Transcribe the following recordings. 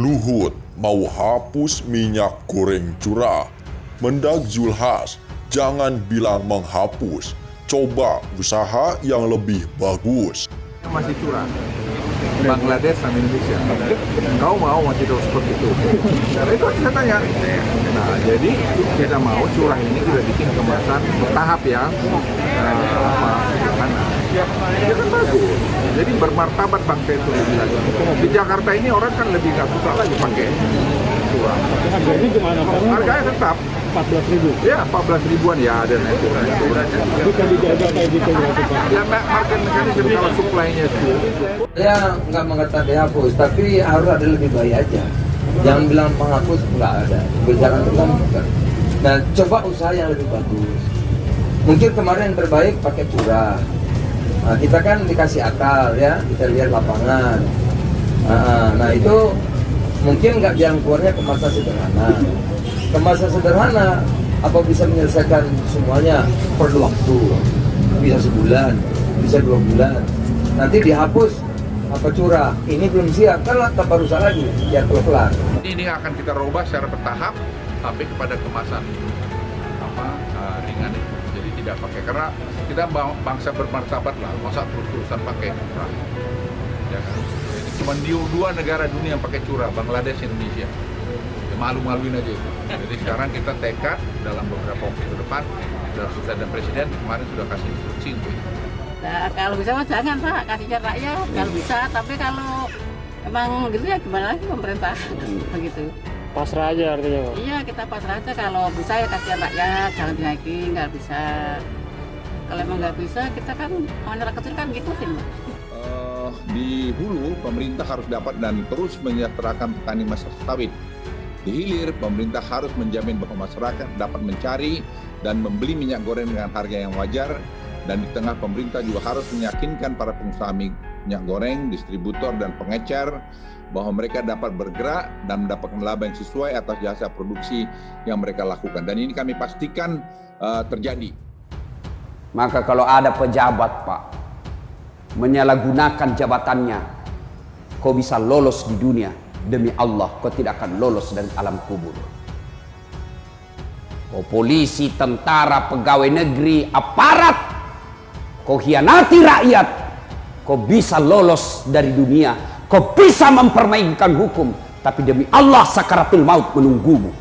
Luhut mau hapus minyak goreng curah. Mendak Zulhas, jangan bilang menghapus. Coba usaha yang lebih bagus. Masih curah. Bangladesh sama Indonesia. Kau mau masih terus seperti itu? Karena itu saya tanya. Nah, jadi kita mau curah ini kita bikin kemasan bertahap ya. Sederhana. Ya kan bagus. Jadi bermartabat bangsa itu lebih lagi. Di Jakarta ini orang kan lebih nggak susah lagi pakai curah. Harganya gimana? Harganya tetap 14.000. ya 14 ribuan ya ada naik curahnya. Bisa dijaga kayak gitu berarti Pak? Ya market mekanisme kalau supply-nya itu. Saya nggak mengatakan dihapus, tapi harus ada lebih baik aja. Jangan bilang penghapus, nggak ada. Kebijakan itu kan bukan. Nah, coba usaha yang lebih bagus. Mungkin kemarin yang terbaik pakai curah. Nah, kita kan dikasih akal ya, kita lihat lapangan. Nah itu mungkin nggak jalan keluarnya kemasan sederhana. Kemasan sederhana, apa bisa menyelesaikan semuanya? Perlu waktu. Bisa sebulan, bisa 2 bulan. Nanti dihapus apa curah, ini belum siap, kan baru usaha lagi, ya kelar. Ini akan kita rubah secara bertahap sampai kepada kemasan ringan itu. Jadi tidak pakai, karena kita bangsa bermartabat lah, masa terus-terusan pakai curah. Ya kan? Jadi cuma dua negara dunia yang pakai curah, Bangladesh, Indonesia. Ya, malu-maluin aja itu. Jadi sekarang kita tekad dalam beberapa waktu ke depan, dalam surat dan presiden kemarin sudah kasih instruksi untuk itu. Nah, kalau bisa mah jangan Pak, kasihnya rakyat kalau bisa, tapi kalau emang gitu ya gimana lagi pemerintah begitu. Pasrah aja artinya Pak? Iya, kita pasrah aja, kalau bisa ya kasihan rakyat, jangan dinaikin, nggak bisa. Kalau emang nggak bisa, kita kan masyarakat kecil kan gitu sih Pak. Di hulu pemerintah harus dapat dan terus menyejahterakan petani masyarakat sawit. Di hilir pemerintah harus menjamin bahwa masyarakat dapat mencari dan membeli minyak goreng dengan harga yang wajar. Dan di tengah pemerintah juga harus meyakinkan para pengusaha minyak goreng, distributor dan pengecer bahwa mereka dapat bergerak dan mendapatkan laba yang sesuai atas jasa produksi yang mereka lakukan. Dan ini kami pastikan terjadi. Maka kalau ada pejabat Pak menyalahgunakan jabatannya, kau bisa lolos di dunia, demi Allah kau tidak akan lolos dari alam kubur. Kau polisi, tentara, pegawai negeri, aparat, kau hianati rakyat, kau bisa lolos dari dunia, kau bisa mempermainkan hukum, tapi demi Allah sakaratul maut menunggumu.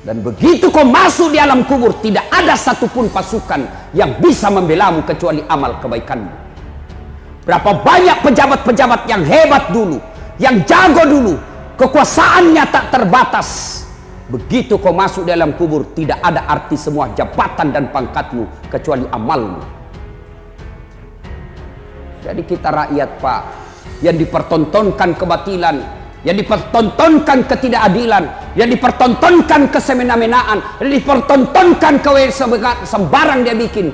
Dan begitu kau masuk di alam kubur, tidak ada satupun pasukan yang bisa membelamu kecuali amal kebaikanmu. Berapa banyak pejabat-pejabat yang hebat dulu, yang jago dulu, kekuasaannya tak terbatas. Begitu kau masuk di alam kubur, tidak ada arti semua jabatan dan pangkatmu kecuali amalmu. Jadi kita rakyat Pak, yang dipertontonkan kebatilan, yang dipertontonkan ketidakadilan, yang dipertontonkan kesemena-menaan, yang dipertontonkan sembarang dia bikin.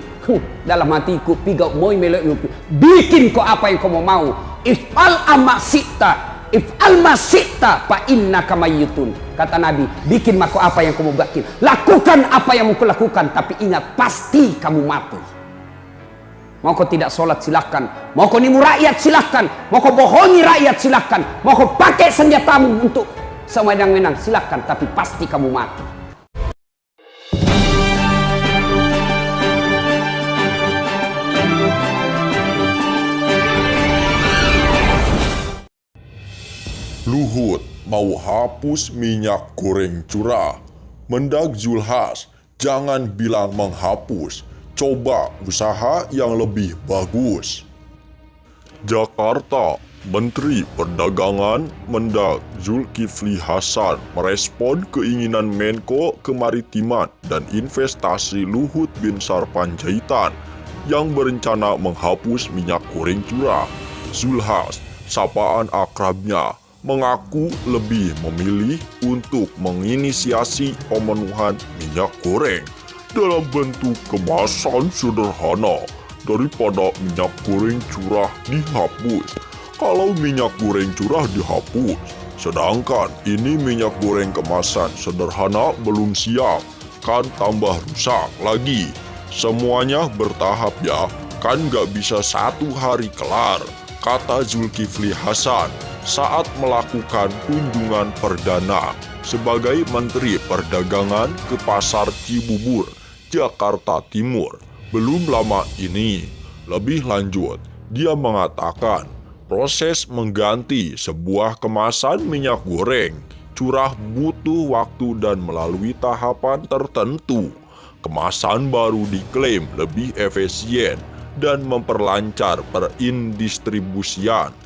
Dalam hatiku pigau moi melek bikin kau apa yang kau mau. If'al amasita, if'al masita fa innaka mayyitun. Kata Nabi, bikin maka apa yang kamu bikin, lakukan apa yang mau lakukan, tapi ingat pasti kamu mati. Mau kau tidak sholat silahkan, mau kau nimu rakyat silahkan, mau kau bohongi rakyat silahkan, mau kau pakai senjatamu untuk sewenang-wenang silahkan, tapi pasti kamu mati. Luhut mau hapus minyak goreng curah. Mendak Zulhas, jangan bilang menghapus. Coba usaha yang lebih bagus. Jakarta, Menteri Perdagangan Mendak Zulkifli Hasan merespon keinginan Menko Kemaritiman dan Investasi Luhut Binsar Panjaitan yang berencana menghapus minyak goreng curah. Zulhas, sapaan akrabnya, mengaku lebih memilih untuk menginisiasi pemenuhan minyak goreng dalam bentuk kemasan sederhana daripada minyak goreng curah dihapus. Kalau minyak goreng curah dihapus, sedangkan ini minyak goreng kemasan sederhana belum siap, kan tambah rusak lagi. Semuanya bertahap ya, kan gak bisa satu hari kelar, kata Zulkifli Hasan. saat melakukan kunjungan perdana sebagai Menteri Perdagangan ke Pasar Cibubur, Jakarta Timur. Belum lama ini, lebih lanjut, dia mengatakan proses mengganti sebuah kemasan minyak goreng curah butuh waktu dan melalui tahapan tertentu. Kemasan baru diklaim lebih efisien dan memperlancar perindistribusian.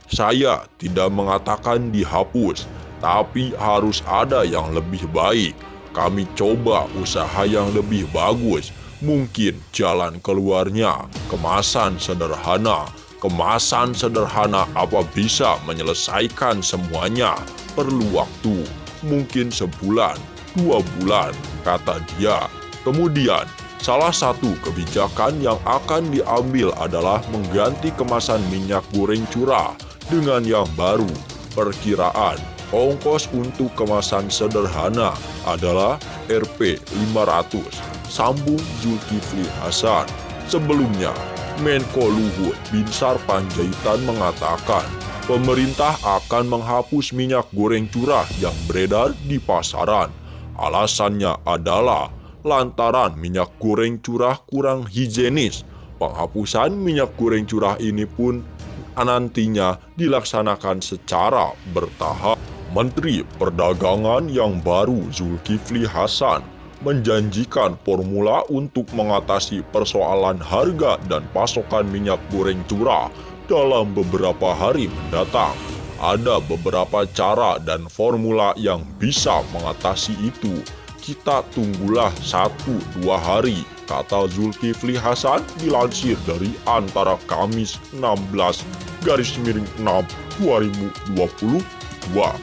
Saya tidak mengatakan dihapus, tapi harus ada yang lebih baik. Kami coba usaha yang lebih bagus. Mungkin jalan keluarnya kemasan sederhana. Kemasan sederhana apa bisa menyelesaikan semuanya? Perlu waktu, mungkin sebulan, 2 bulan, kata dia. Kemudian, salah satu kebijakan yang akan diambil adalah mengganti kemasan minyak goreng curah dengan yang baru. Perkiraan ongkos untuk kemasan sederhana adalah Rp 500, sambung Zulkifli Hasan. Sebelumnya, Menko Luhut Binsar Panjaitan mengatakan pemerintah akan menghapus minyak goreng curah yang beredar di pasaran. Alasannya adalah lantaran minyak goreng curah kurang higienis. Penghapusan minyak goreng curah ini pun nantinya dilaksanakan secara bertahap. Menteri Perdagangan yang baru Zulkifli Hasan menjanjikan formula untuk mengatasi persoalan harga dan pasokan minyak goreng curah dalam beberapa hari mendatang. Ada beberapa cara dan formula yang bisa mengatasi itu. Kita tunggulah 1-2 hari, kata Zulkifli Hasan dilansir dari Antara Kamis 16/6/2022.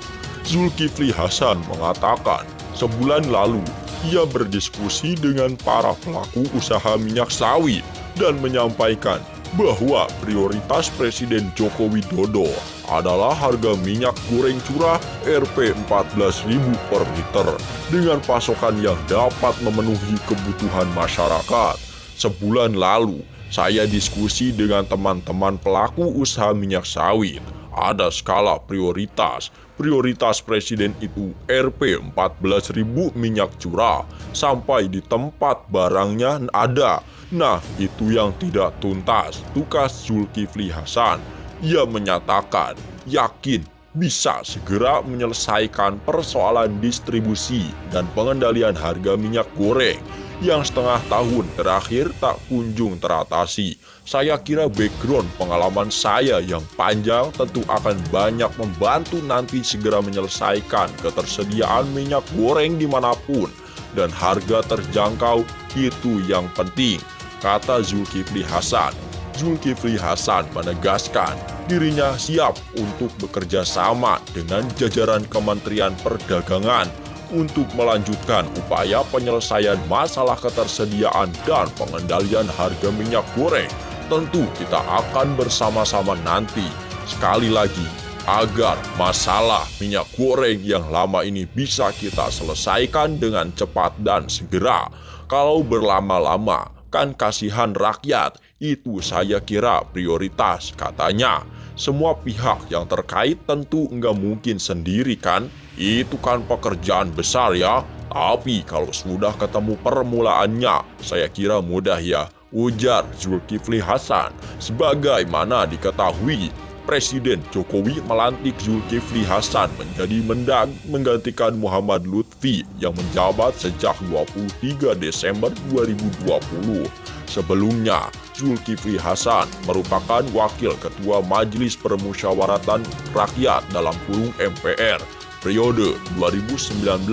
Zulkifli Hasan mengatakan sebulan lalu ia berdiskusi dengan para pelaku usaha minyak sawit dan menyampaikan bahwa prioritas Presiden Joko Widodo adalah harga minyak goreng curah Rp 14.000 per liter dengan pasokan yang dapat memenuhi kebutuhan masyarakat. Sebulan lalu, saya diskusi dengan teman-teman pelaku usaha minyak sawit. Ada skala prioritas. Prioritas Presiden itu Rp 14.000 minyak curah. Sampai di tempat barangnya ada. Nah, itu yang tidak tuntas, tukas Zulkifli Hasan. Ia menyatakan yakin bisa segera menyelesaikan persoalan distribusi dan pengendalian harga minyak goreng yang setengah tahun terakhir tak kunjung teratasi. Saya kira background pengalaman saya yang panjang tentu akan banyak membantu nanti segera menyelesaikan ketersediaan minyak goreng dimanapun dan harga terjangkau itu yang penting, kata Zulkifli Hasan. Zulkifli Hasan menegaskan dirinya siap untuk bekerja sama dengan jajaran Kementerian Perdagangan untuk melanjutkan upaya penyelesaian masalah ketersediaan dan pengendalian harga minyak goreng. Tentu kita akan bersama-sama nanti, sekali lagi, agar masalah minyak goreng yang lama ini bisa kita selesaikan dengan cepat dan segera. Kalau berlama-lama, kan kasihan rakyat, itu saya kira prioritas, katanya. Semua pihak yang terkait tentu nggak mungkin sendiri kan, itu kan pekerjaan besar ya. Tapi kalau sudah ketemu permulaannya, saya kira mudah ya, ujar Zulkifli Hasan. Sebagaimana diketahui, Presiden Jokowi melantik Zulkifli Hasan menjadi Mendag menggantikan Muhammad Lutfi yang menjabat sejak 23 Desember 2020. Sebelumnya, Zulkifli Hasan merupakan Wakil Ketua Majelis Permusyawaratan Rakyat dalam kurung MPR periode 2019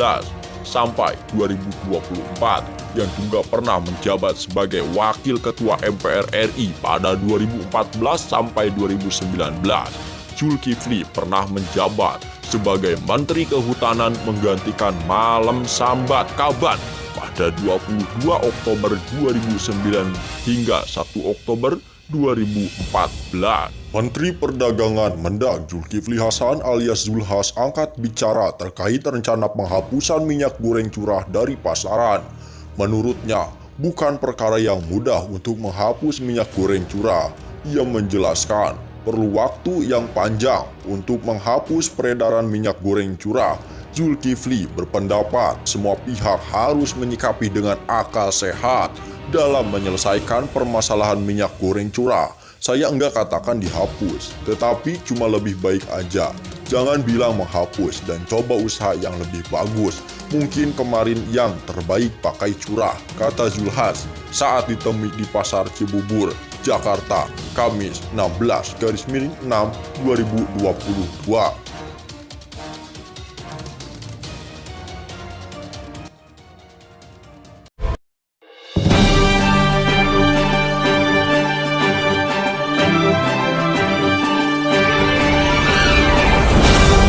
sampai 2024 yang juga pernah menjabat sebagai Wakil Ketua MPR RI pada 2014 sampai 2019. Zulkifli pernah menjabat sebagai Menteri Kehutanan menggantikan Malem Sambat Kaban pada 22 Oktober 2009 hingga 1 Oktober 2014. Menteri Perdagangan Mendag Zulkifli Hasan alias Zulhas angkat bicara terkait rencana penghapusan minyak goreng curah dari pasaran. Menurutnya, bukan perkara yang mudah untuk menghapus minyak goreng curah. Ia menjelaskan, perlu waktu yang panjang untuk menghapus peredaran minyak goreng curah. Zulkifli berpendapat semua pihak harus menyikapi dengan akal sehat dalam menyelesaikan permasalahan minyak goreng curah. Saya enggak katakan dihapus, tetapi cuma lebih baik aja. Jangan bilang menghapus dan coba usaha yang lebih bagus. Mungkin kemarin yang terbaik pakai curah, kata Zulhas saat ditemui di Pasar Cibubur, Jakarta, Kamis 16/6/2022.